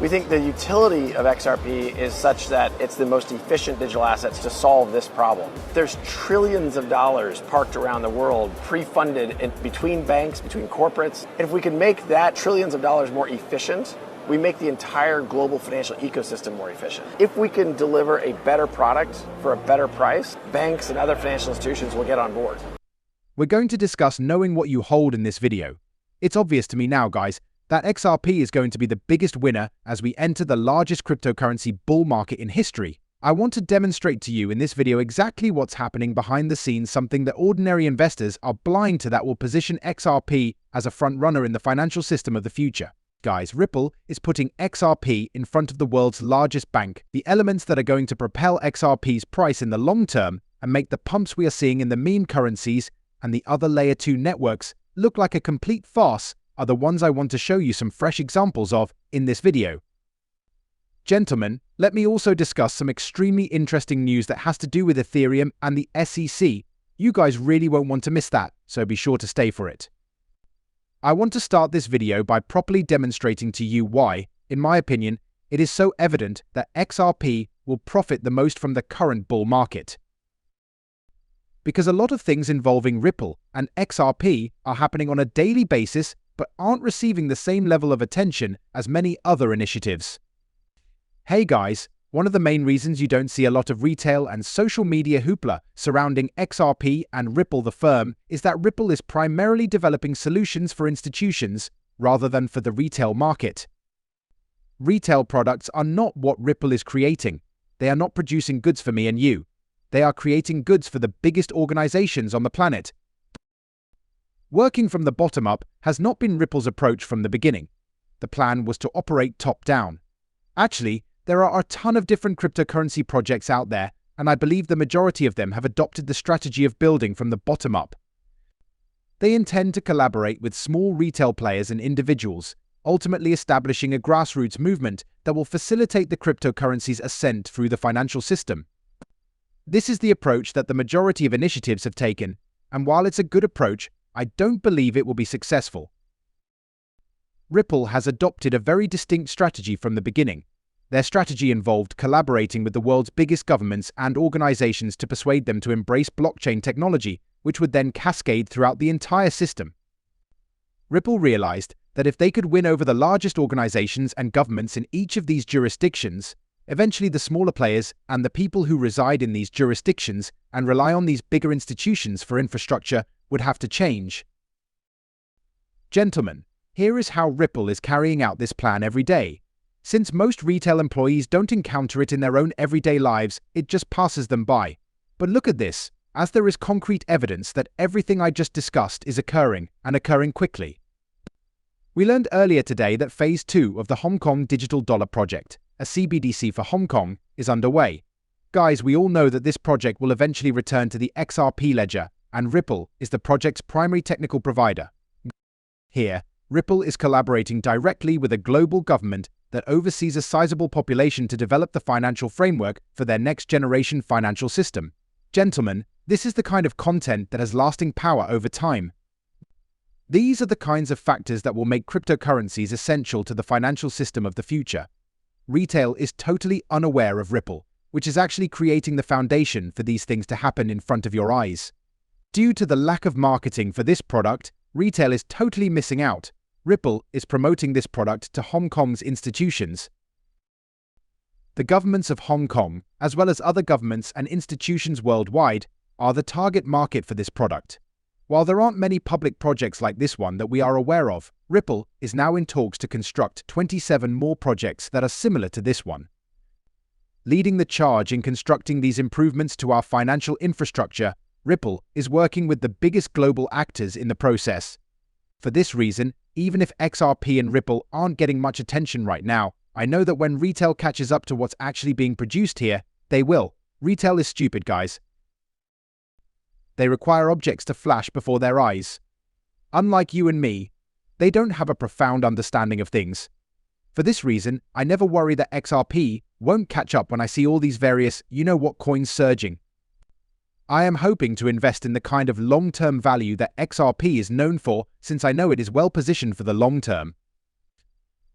We think the utility of XRP is such that it's the most efficient digital assets to solve this problem. There's trillions of dollars parked around the world, pre-funded between banks, between corporates. And if we can make that trillions of dollars more efficient, we make the entire global financial ecosystem more efficient. If we can deliver a better product for a better price, banks and other financial institutions will get on board. We're going to discuss knowing what you hold in this video. It's obvious to me now, guys, that XRP is going to be the biggest winner as we enter the largest cryptocurrency bull market in history. I want to demonstrate to you in this video exactly what's happening behind the scenes, something that ordinary investors are blind to that will position XRP as a front runner in the financial system of the future. Guys, Ripple is putting XRP in front of the world's largest bank. The elements that are going to propel XRP's price in the long term and make the pumps we are seeing in the meme currencies and the other layer 2 networks look like a complete farce are the ones I want to show you some fresh examples of in this video. Gentlemen, let me also discuss some extremely interesting news that has to do with Ethereum and the SEC. You guys really won't want to miss that, so be sure to stay for it. I want to start this video by properly demonstrating to you why, in my opinion, it is so evident that XRP will profit the most from the current bull market. Because a lot of things involving Ripple and XRP are happening on a daily basis but aren't receiving the same level of attention as many other initiatives. Hey guys, one of the main reasons you don't see a lot of retail and social media hoopla surrounding XRP and Ripple the firm is that Ripple is primarily developing solutions for institutions rather than for the retail market. Retail products are not what Ripple is creating. They are not producing goods for me and you. They are creating goods for the biggest organizations on the planet. Working from the bottom up has not been Ripple's approach from the beginning. The plan was to operate top down. Actually, there are a ton of different cryptocurrency projects out there, and I believe the majority of them have adopted the strategy of building from the bottom up. They intend to collaborate with small retail players and individuals, ultimately establishing a grassroots movement that will facilitate the cryptocurrency's ascent through the financial system. This is the approach that the majority of initiatives have taken, and while it's a good approach, I don't believe it will be successful. Ripple has adopted a very distinct strategy from the beginning. Their strategy involved collaborating with the world's biggest governments and organizations to persuade them to embrace blockchain technology, which would then cascade throughout the entire system. Ripple realized that if they could win over the largest organizations and governments in each of these jurisdictions, eventually the smaller players and the people who reside in these jurisdictions and rely on these bigger institutions for infrastructure would have to change. Gentlemen, here is how Ripple is carrying out this plan every day. Since most retail employees don't encounter it in their own everyday lives, it just passes them by. But look at this, as there is concrete evidence that everything I just discussed is occurring, and occurring quickly. We learned earlier today that Phase 2 of the Hong Kong Digital Dollar Project, a CBDC for Hong Kong, is underway. Guys, we all know that this project will eventually return to the XRP ledger, and Ripple is the project's primary technical provider. Here, Ripple is collaborating directly with a global government that oversees a sizable population to develop the financial framework for their next-generation financial system. Gentlemen, this is the kind of content that has lasting power over time. These are the kinds of factors that will make cryptocurrencies essential to the financial system of the future. Retail is totally unaware of Ripple, which is actually creating the foundation for these things to happen in front of your eyes. Due to the lack of marketing for this product, retail is totally missing out. Ripple is promoting this product to Hong Kong's institutions. The governments of Hong Kong, as well as other governments and institutions worldwide, are the target market for this product. While there aren't many public projects like this one that we are aware of, Ripple is now in talks to construct 27 more projects that are similar to this one. Leading the charge in constructing these improvements to our financial infrastructure, Ripple is working with the biggest global actors in the process. For this reason, even if XRP and Ripple aren't getting much attention right now, I know that when retail catches up to what's actually being produced here, they will. Retail is stupid, guys. They require objects to flash before their eyes. Unlike you and me, they don't have a profound understanding of things. For this reason, I never worry that XRP won't catch up when I see all these various you-know-what coins surging. I am hoping to invest in the kind of long-term value that XRP is known for, since I know it is well positioned for the long term.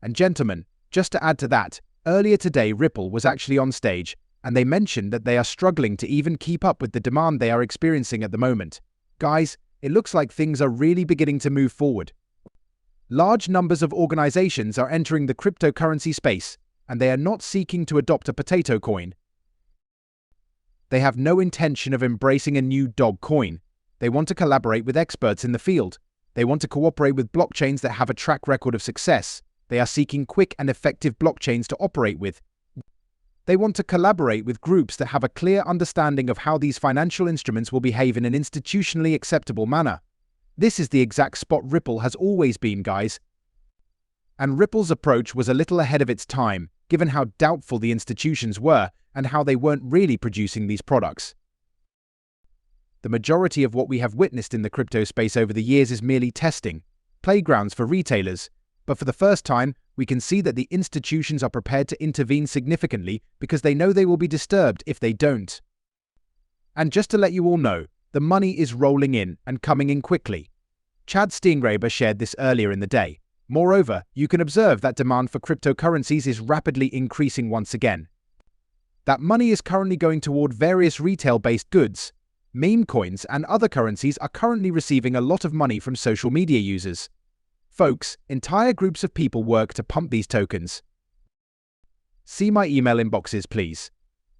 And gentlemen, Just to add to that, earlier today Ripple was actually on stage, and they mentioned that they are struggling to even keep up with the demand they are experiencing at the moment. Guys, it looks like things are really beginning to move forward. Large numbers of organizations are entering the cryptocurrency space, and they are not seeking to adopt a potato coin. They have no intention of embracing a new dog coin. They want to collaborate with experts in the field. They want to cooperate with blockchains that have a track record of success. They are seeking quick and effective blockchains to operate with. They want to collaborate with groups that have a clear understanding of how these financial instruments will behave in an institutionally acceptable manner. This is the exact spot Ripple has always been, guys. And Ripple's approach was a little ahead of its time, given how doubtful the institutions were and how they weren't really producing these products. The majority of what we have witnessed in the crypto space over the years is merely testing, playgrounds for retailers, but for the first time, we can see that the institutions are prepared to intervene significantly because they know they will be disturbed if they don't. And just to let you all know, the money is rolling in and coming in quickly. Chad Steengraber shared this earlier in the day. Moreover, you can observe that demand for cryptocurrencies is rapidly increasing once again. That money is currently going toward various retail-based goods. Meme coins and other currencies are currently receiving a lot of money from social media users. Folks, entire groups of people work to pump these tokens. See my email inboxes, please.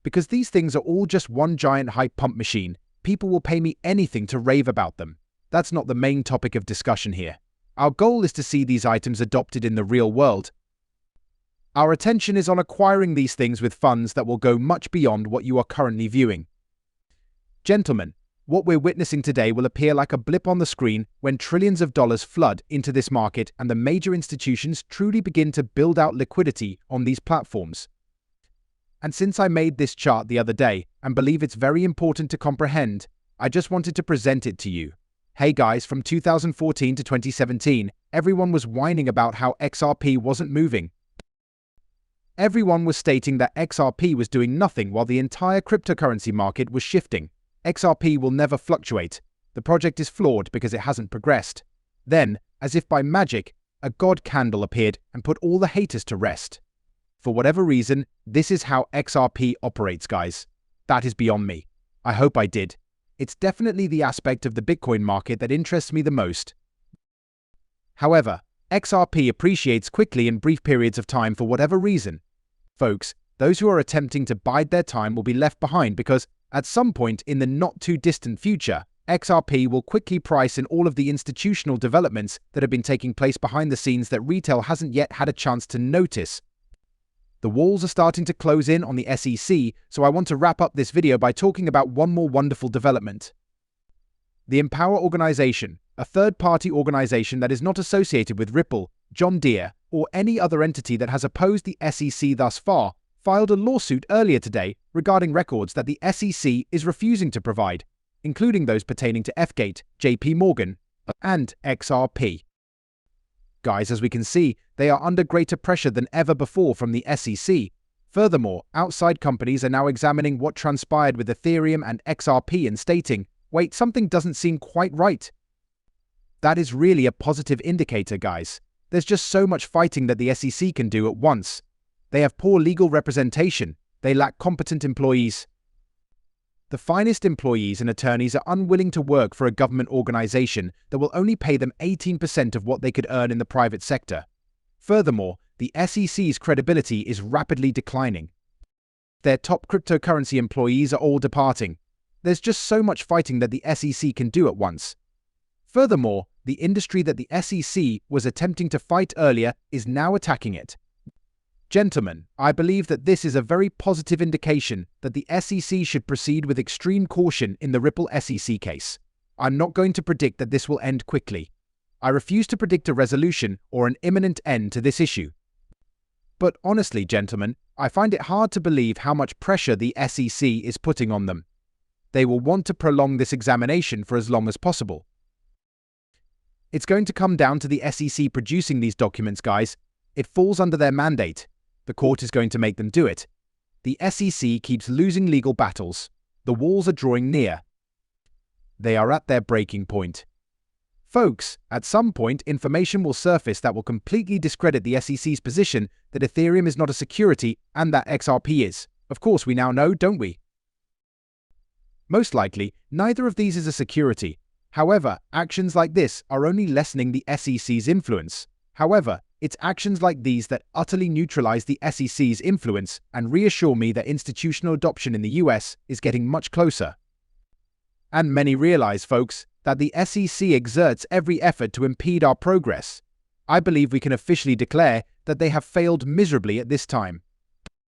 Because these things are all just one giant hype pump machine, people will pay me anything to rave about them. That's not the main topic of discussion here. Our goal is to see these items adopted in the real world. Our attention is on acquiring these things with funds that will go much beyond what you are currently viewing. Gentlemen, what we're witnessing today will appear like a blip on the screen when trillions of dollars flood into this market and the major institutions truly begin to build out liquidity on these platforms. And since I made this chart the other day and believe it's very important to comprehend, I just wanted to present it to you. Hey guys, from 2014 to 2017, everyone was whining about how XRP wasn't moving. Everyone was stating that XRP was doing nothing while the entire cryptocurrency market was shifting. XRP will never fluctuate. The project is flawed because it hasn't progressed. Then, as if by magic, a god candle appeared and put all the haters to rest. For whatever reason, this is how XRP operates, guys. That is beyond me. I hope I did. It's definitely the aspect of the Bitcoin market that interests me the most. However, XRP appreciates quickly in brief periods of time for whatever reason. Folks, those who are attempting to bide their time will be left behind because, at some point in the not-too-distant future, XRP will quickly price in all of the institutional developments that have been taking place behind the scenes that retail hasn't yet had a chance to notice. The walls are starting to close in on the SEC, so I want to wrap up this video by talking about one more wonderful development. The Empower organization, a third-party organization that is not associated with Ripple, John Deere, or any other entity that has opposed the SEC thus far, filed a lawsuit earlier today regarding records that the SEC is refusing to provide, including those pertaining to Fgate, JP Morgan, and XRP. Guys, as we can see, they are under greater pressure than ever before from the SEC. Furthermore, outside companies are now examining what transpired with Ethereum and XRP and stating, wait, something doesn't seem quite right. That is really a positive indicator, guys. There's just so much fighting that the SEC can do at once. They have poor legal representation. They lack competent employees. The finest employees and attorneys are unwilling to work for a government organization that will only pay them 18% of what they could earn in the private sector. Furthermore, the SEC's credibility is rapidly declining. Their top cryptocurrency employees are all departing. There's just so much fighting that the SEC can do at once. Furthermore, the industry that the SEC was attempting to fight earlier is now attacking it. Gentlemen, I believe that this is a very positive indication that the SEC should proceed with extreme caution in the Ripple SEC case. I'm not going to predict that this will end quickly. I refuse to predict a resolution or an imminent end to this issue. But honestly, gentlemen, I find it hard to believe how much pressure the SEC is putting on them. They will want to prolong this examination for as long as possible. It's going to come down to the SEC producing these documents, guys. It falls under their mandate. The court is going to make them do it. The SEC keeps losing legal battles. The walls are drawing near. They are at their breaking point. Folks, at some point, information will surface that will completely discredit the SEC's position that Ethereum is not a security and that XRP is. Of course, we now know, don't we? Most likely, neither of these is a security. However, actions like this are only lessening the SEC's influence. However, it's actions like these that utterly neutralize the SEC's influence and reassure me that institutional adoption in the US is getting much closer. And many realize, folks, that the SEC exerts every effort to impede our progress. I believe we can officially declare that they have failed miserably at this time.